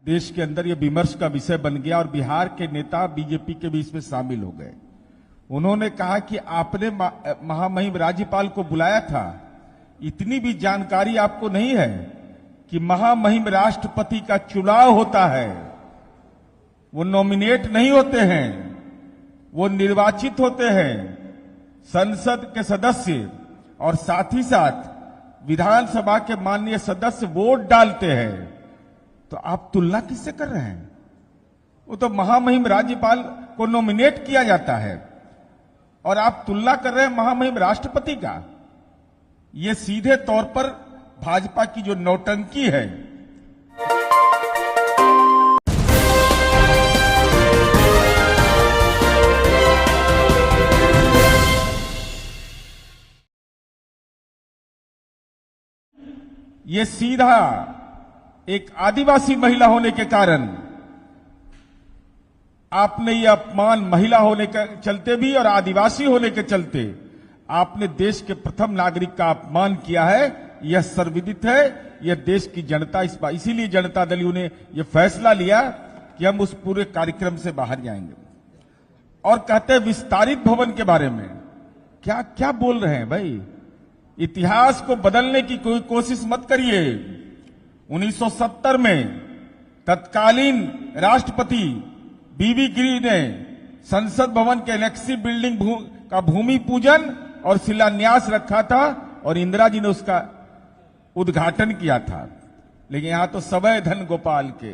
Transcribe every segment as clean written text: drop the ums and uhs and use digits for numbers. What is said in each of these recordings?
देश के अंदर यह विमर्श का विषय बन गया और बिहार के नेता बीजेपी के भी इसमें शामिल हो गए। उन्होंने कहा कि आपने महामहिम राज्यपाल को बुलाया था, इतनी भी जानकारी आपको नहीं है कि महामहिम राष्ट्रपति का चुनाव होता है, वो नॉमिनेट नहीं होते हैं, वो निर्वाचित होते हैं संसद के सदस्य, और साथ ही साथ विधानसभा के माननीय सदस्य वोट डालते हैं। तो आप तुलना किससे कर रहे हैं? वो तो महामहिम राज्यपाल को नॉमिनेट किया जाता है और आप तुलना कर रहे हैं महामहिम राष्ट्रपति का। ये सीधे तौर पर भाजपा की जो नौटंकी है। ये सीधा एक आदिवासी महिला होने के कारण आपने ये अपमान, महिला होने के चलते भी और आदिवासी होने के चलते आपने देश के प्रथम नागरिक का अपमान किया है। यह सर्वविदित है। यह देश की जनता इसीलिए जनता दल ने यह फैसला लिया कि हम उस पूरे कार्यक्रम से बाहर जाएंगे। और कहते हैं विस्तारित भवन के बारे में क्या क्या बोल रहे हैं भाई? इतिहास को बदलने की कोई कोशिश मत करिए। 1970 में तत्कालीन राष्ट्रपति बीबी गिरी ने संसद भवन के एनेक्सी बिल्डिंग का भूमि पूजन और शिलान्यास रखा था और इंदिरा जी ने उसका उद्घाटन किया था। लेकिन यहां तो सवै धन गोपाल के,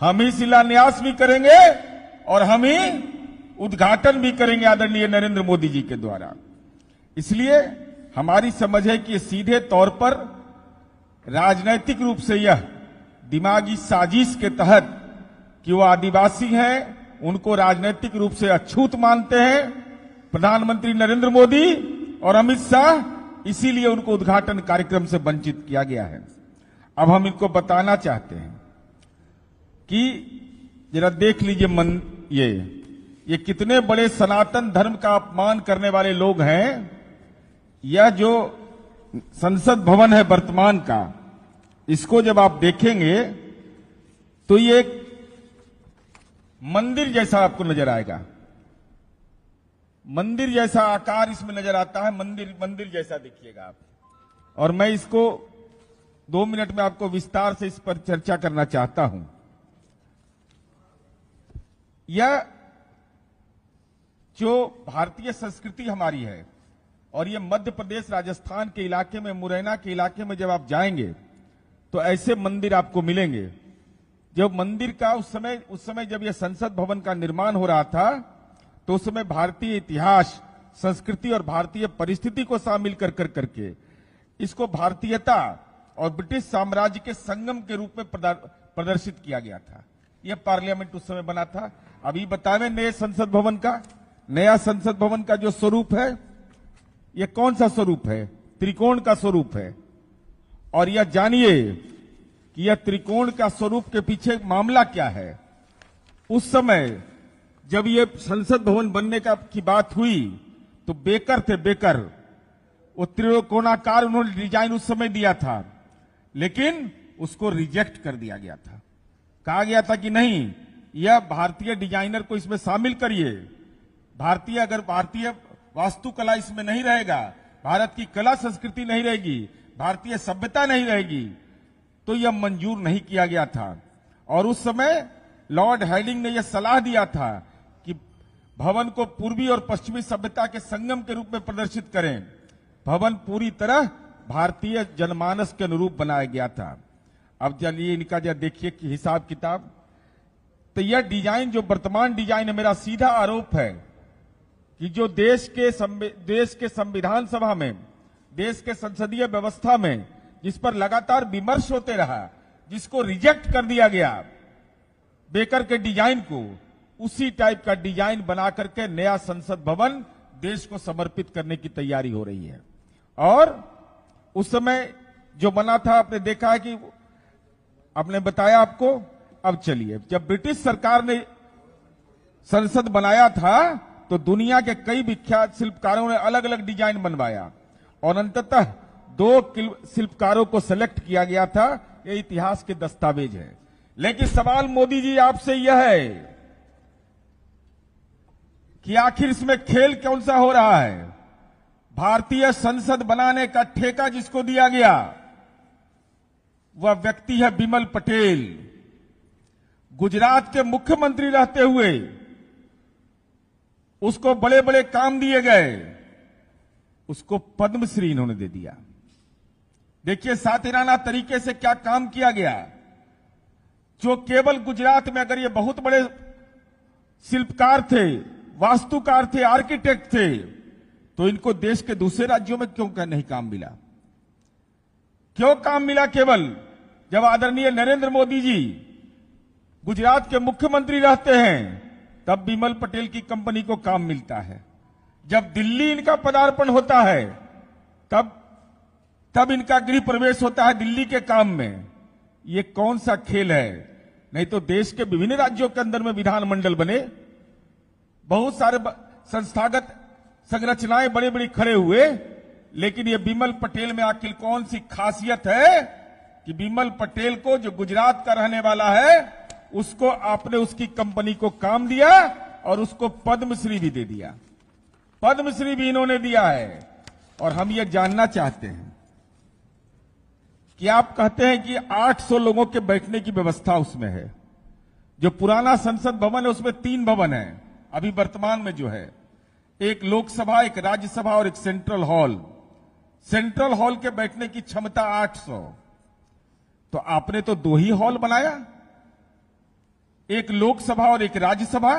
हम ही शिलान्यास भी करेंगे और हम ही उद्घाटन भी करेंगे आदरणीय नरेंद्र मोदी जी के द्वारा। इसलिए हमारी समझ है कि सीधे तौर पर राजनैतिक रूप से यह दिमागी साजिश के तहत कि वो आदिवासी हैं, उनको राजनैतिक रूप से अछूत मानते हैं प्रधानमंत्री नरेंद्र मोदी और अमित शाह, इसीलिए उनको उद्घाटन कार्यक्रम से वंचित किया गया है। अब हम इनको बताना चाहते हैं कि जरा देख लीजिए ये कितने बड़े सनातन धर्म का अपमान करने वाले लोग हैं। यह जो संसद भवन है वर्तमान का, इसको जब आप देखेंगे तो ये एक मंदिर जैसा आपको नजर आएगा। मंदिर जैसा आकार इसमें नजर आता है। मंदिर जैसा देखिएगा आप। और मैं इसको 2 मिनट में आपको विस्तार से इस पर चर्चा करना चाहता हूं। यह जो भारतीय संस्कृति हमारी है और ये मध्य प्रदेश राजस्थान के इलाके में, मुरैना के इलाके में जब आप जाएंगे तो ऐसे मंदिर आपको मिलेंगे। जब मंदिर का उस समय जब यह संसद भवन का निर्माण हो रहा था तो उस समय भारतीय इतिहास, संस्कृति और भारतीय परिस्थिति को शामिल करके इसको भारतीयता और ब्रिटिश साम्राज्य के संगम के रूप में प्रदर्शित किया गया था। यह पार्लियामेंट उस समय बना था। अभी बतावे नए संसद भवन का जो स्वरूप है, यह कौन सा स्वरूप है? त्रिकोण का स्वरूप है। और यह जानिए कि यह त्रिकोण का स्वरूप के पीछे मामला क्या है। उस समय जब यह संसद भवन बनने की बात हुई तो बेकर वो त्रिकोणाकार उन्होंने डिजाइन उस समय दिया था, लेकिन उसको रिजेक्ट कर दिया गया था। कहा गया था कि नहीं, यह भारतीय डिजाइनर को इसमें शामिल करिए। भारतीय वास्तुकला इसमें नहीं रहेगा, भारत की कला संस्कृति नहीं रहेगी, भारतीय सभ्यता नहीं रहेगी। तो यह मंजूर नहीं किया गया था। और उस समय लॉर्ड हेडिंग ने यह सलाह दिया था कि भवन को पूर्वी और पश्चिमी सभ्यता के संगम के रूप में प्रदर्शित करें। भवन पूरी तरह भारतीय जनमानस के अनुरूप बनाया गया था। अब चलिए इनका जब देखिए कि हिसाब किताब, तो यह डिजाइन जो वर्तमान डिजाइन है, मेरा सीधा आरोप है कि जो देश के संविधान सभा में, देश के संसदीय व्यवस्था में जिस पर लगातार विमर्श होते रहा, जिसको रिजेक्ट कर दिया गया बेकर के डिजाइन को, उसी टाइप का डिजाइन बना करके नया संसद भवन देश को समर्पित करने की तैयारी हो रही है। और उस समय जो बना था, आपने देखा है कि आपने बताया आपको। अब चलिए, जब ब्रिटिश सरकार ने संसद बनाया था तो दुनिया के कई विख्यात शिल्पकारों ने अलग अलग डिजाइन बनवाया और अंततः 2 शिल्पकारों को सेलेक्ट किया गया था। यह इतिहास के दस्तावेज है। लेकिन सवाल मोदी जी आपसे यह है कि आखिर इसमें खेल कौन सा हो रहा है। भारतीय संसद बनाने का ठेका जिसको दिया गया वह व्यक्ति है बिमल पटेल। गुजरात के मुख्यमंत्री रहते हुए उसको बड़े बड़े काम दिए गए, उसको पद्मश्री इन्होंने दे दिया। देखिए सातिराना तरीके से क्या काम किया गया। जो केवल गुजरात में, अगर ये बहुत बड़े शिल्पकार थे, वास्तुकार थे, आर्किटेक्ट थे, तो इनको देश के दूसरे राज्यों में क्यों नहीं काम मिला? क्यों काम मिला केवल जब आदरणीय नरेंद्र मोदी जी गुजरात के मुख्यमंत्री रहते हैं तब बिमल पटेल की कंपनी को काम मिलता है। जब दिल्ली इनका पदार्पण होता है तब इनका गृह प्रवेश होता है दिल्ली के काम में। ये कौन सा खेल है? नहीं तो देश के विभिन्न राज्यों के अंदर में विधानमंडल बने, बहुत सारे संस्थागत संरचनाएं बड़े बड़ी खड़े हुए, लेकिन ये बिमल पटेल में आखिर कौन सी खासियत है कि बिमल पटेल को, जो गुजरात का रहने वाला है, उसको आपने उसकी कंपनी को काम दिया और उसको पद्मश्री भी दे दिया। पद्मश्री भी इन्होंने दिया है। और हम ये जानना चाहते हैं कि आप कहते हैं कि 800 लोगों के बैठने की व्यवस्था उसमें है। जो पुराना संसद भवन है उसमें 3 भवन है अभी वर्तमान में जो है, एक लोकसभा, एक राज्यसभा और एक सेंट्रल हॉल। सेंट्रल हॉल के बैठने की क्षमता 800। तो आपने तो 2 ही हॉल बनाया, एक लोकसभा और एक राज्यसभा।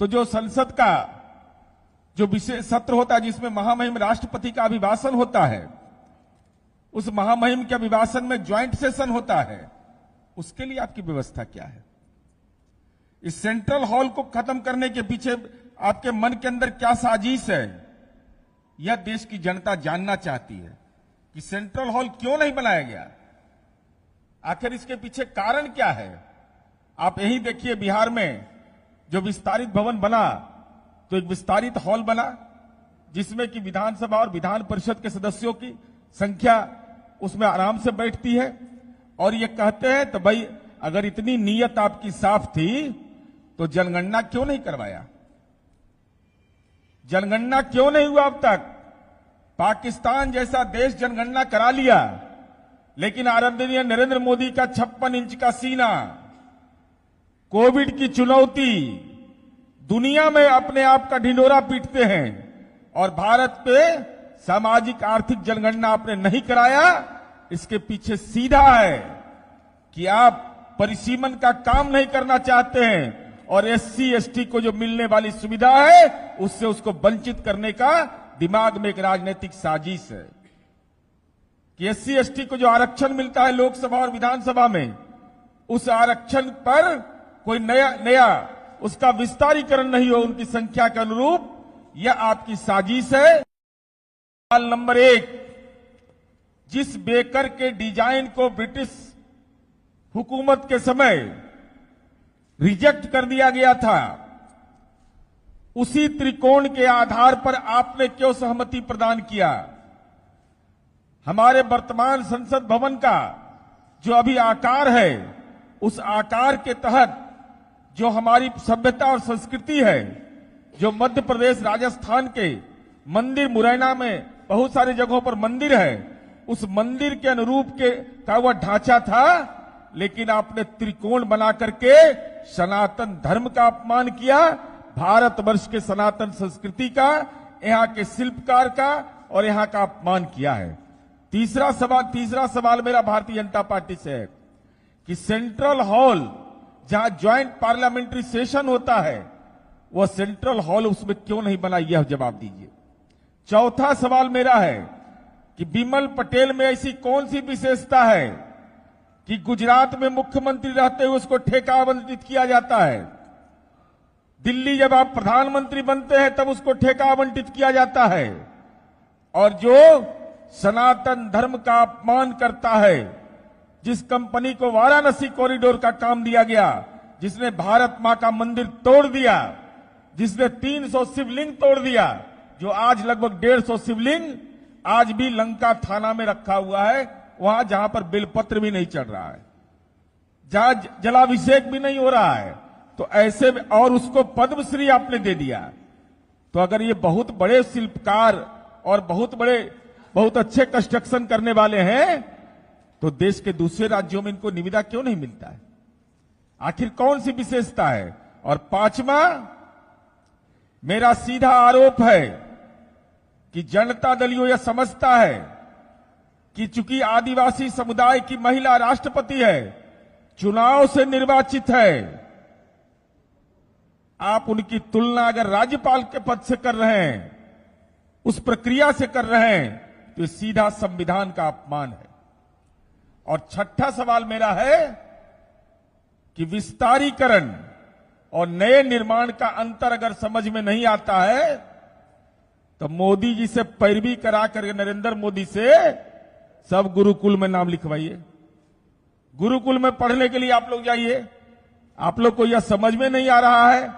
तो जो संसद का जो विशेष सत्र होता है जिसमें महामहिम राष्ट्रपति का अभिभाषण होता है, उस महामहिम के अभिभाषण में ज्वाइंट सेशन होता है, उसके लिए आपकी व्यवस्था क्या है? इस सेंट्रल हॉल को खत्म करने के पीछे आपके मन के अंदर क्या साजिश है? यह देश की जनता जानना चाहती है कि सेंट्रल हॉल क्यों नहीं बनाया गया, आखिर इसके पीछे कारण क्या है। आप यही देखिए, बिहार में जो विस्तारित भवन बना तो एक विस्तारित हॉल बना जिसमें कि विधानसभा और विधान परिषद के सदस्यों की संख्या उसमें आराम से बैठती है। और ये कहते हैं तो भाई अगर इतनी नीयत आपकी साफ थी तो जनगणना क्यों नहीं करवाया? जनगणना क्यों नहीं हुआ अब तक? पाकिस्तान जैसा देश जनगणना करा लिया, लेकिन आदरणीय नरेंद्र मोदी का 56 इंच का सीना, कोविड की चुनौती, दुनिया में अपने आप का ढिंढोरा पीटते हैं और भारत पे सामाजिक आर्थिक जनगणना आपने नहीं कराया। इसके पीछे सीधा है कि आप परिसीमन का काम नहीं करना चाहते हैं और एससी एसटी को जो मिलने वाली सुविधा है उससे उसको वंचित करने का दिमाग में एक राजनीतिक साजिश है कि एससी एसटी को जो आरक्षण मिलता है लोकसभा और विधानसभा में, उस आरक्षण पर कोई नया उसका विस्तारीकरण नहीं हो उनकी संख्या के अनुरूप। यह आपकी साजिश है। सवाल नंबर 1, जिस बेकर के डिजाइन को ब्रिटिश हुकूमत के समय रिजेक्ट कर दिया गया था, उसी त्रिकोण के आधार पर आपने क्यों सहमति प्रदान किया? हमारे वर्तमान संसद भवन का जो अभी आकार है, उस आकार के तहत जो हमारी सभ्यता और संस्कृति है, जो मध्य प्रदेश राजस्थान के मंदिर, मुरैना में बहुत सारी जगहों पर मंदिर है, उस मंदिर के अनुरूप का वह ढांचा था, लेकिन आपने त्रिकोण बना करके सनातन धर्म का अपमान किया, भारतवर्ष के सनातन संस्कृति का, यहां के शिल्पकार का और यहां का अपमान किया है। तीसरा सवाल मेरा भारतीय जनता पार्टी से है कि सेंट्रल हॉल जहां ज्वाइंट पार्लियामेंट्री सेशन होता है, वह सेंट्रल हॉल उसमें क्यों नहीं बना? यह जवाब दीजिए। चौथा सवाल मेरा है कि बिमल पटेल में ऐसी कौन सी विशेषता है कि गुजरात में मुख्यमंत्री रहते हुए उसको ठेका आवंटित किया जाता है, दिल्ली जब आप प्रधानमंत्री बनते हैं तब उसको ठेका आवंटित किया जाता है, और जो सनातन धर्म का अपमान करता है, जिस कंपनी को वाराणसी कॉरिडोर का काम दिया गया, जिसने भारत मां का मंदिर तोड़ दिया, जिसने 300 शिवलिंग तोड़ दिया, जो आज लगभग 150 शिवलिंग आज भी लंका थाना में रखा हुआ है, वहां जहां पर बिलपत्र भी नहीं चढ़ रहा है। जहां जलाभिषेक भी नहीं हो रहा है, तो ऐसे में और उसको पद्मश्री आपने दे दिया। तो अगर ये बहुत बड़े शिल्पकार और बहुत अच्छे कंस्ट्रक्शन करने वाले हैं, तो देश के दूसरे राज्यों में इनको निविदा क्यों नहीं मिलता है? आखिर कौन सी विशेषता है? और पांचवा, मेरा सीधा आरोप है कि जनता दल यह समझता है कि चूंकि आदिवासी समुदाय की महिला राष्ट्रपति है, चुनाव से निर्वाचित है, आप उनकी तुलना अगर राज्यपाल के पद से कर रहे हैं, उस प्रक्रिया से कर रहे हैं, तो ये सीधा संविधान का अपमान है। और छठा सवाल मेरा है कि विस्तारीकरण और नए निर्माण का अंतर अगर समझ में नहीं आता है, तो मोदी जी से पैरवी करा करके नरेंद्र मोदी से सब गुरुकुल में नाम लिखवाइए। गुरुकुल में पढ़ने के लिए आप लोग जाइए। आप लोग को यह समझ में नहीं आ रहा है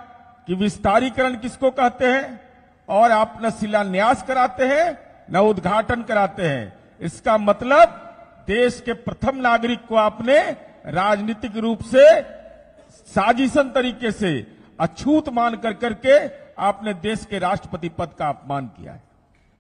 कि विस्तारीकरण किसको कहते हैं, और आप न शिलान्यास कराते हैं न उद्घाटन कराते हैं। इसका मतलब देश के प्रथम नागरिक को आपने राजनीतिक रूप से साजिशन तरीके से अछूत मान करके आपने देश के राष्ट्रपति पद का अपमान किया है।